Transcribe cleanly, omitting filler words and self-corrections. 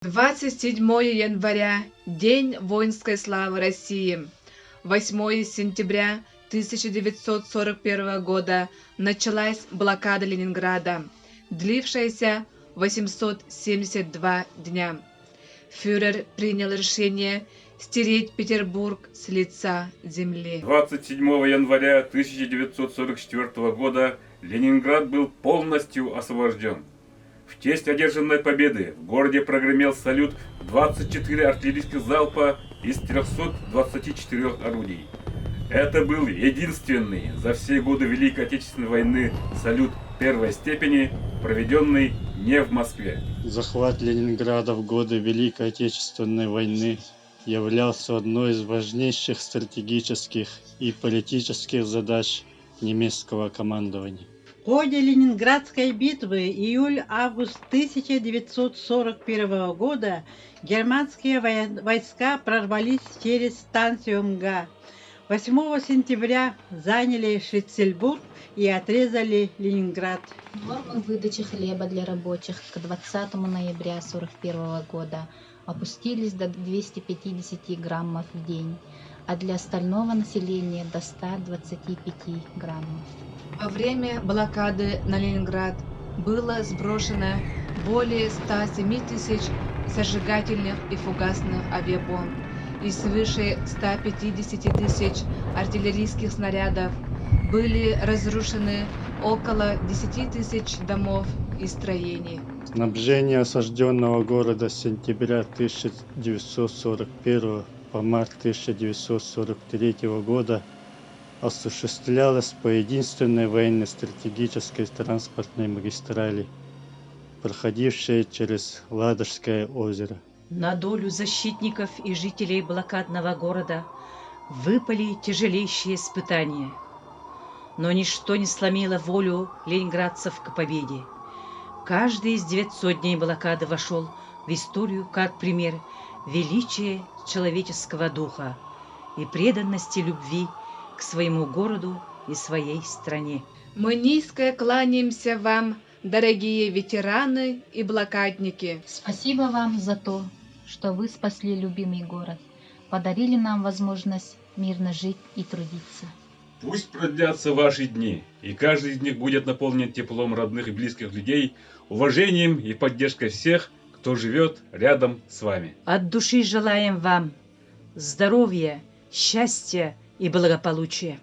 27 января – День воинской славы России. 8 сентября 1941 года началась блокада Ленинграда, длившаяся 872 дня. Фюрер принял решение стереть Петербург с лица земли. 27 января 1944 года Ленинград был полностью освобожден. В честь одержанной победы в городе прогремел салют 24 артиллерийских залпа из 324 орудий. Это был единственный за все годы Великой Отечественной войны салют первой степени, проведенный не в Москве. Захват Ленинграда в годы Великой Отечественной войны являлся одной из важнейших стратегических и политических задач немецкого командования. В ходе Ленинградской битвы июль-август 1941 года германские войска прорвались через станцию МГА. 8 сентября заняли Шлиссельбург и отрезали Ленинград. Нормы выдачи хлеба для рабочих к 20 ноября 1941 года опустились до 250 граммов в день, а для остального населения до 125 граммов. Во время блокады на Ленинград было сброшено более 107 тысяч зажигательных и фугасных авиабомб и свыше 150 тысяч артиллерийских снарядов. Были разрушены около 10 тысяч домов и строений. Снабжение осажденного города с сентября 1941 по март 1943 года осуществлялось по единственной военно-стратегической транспортной магистрали, проходившей через Ладожское озеро. На долю защитников и жителей блокадного города выпали тяжелейшие испытания. Но ничто не сломило волю ленинградцев к победе. Каждый из 900 дней блокады вошел в историю как пример величия человеческого духа и преданности любви к своему городу и своей стране. Мы низко кланяемся вам, дорогие ветераны и блокадники. Спасибо вам за то, что вы спасли любимый город, подарили нам возможность мирно жить и трудиться. Пусть продлятся ваши дни, и каждый из них будет наполнен теплом родных и близких людей, уважением и поддержкой всех, кто живет рядом с вами. От души желаем вам здоровья, счастья и благополучия.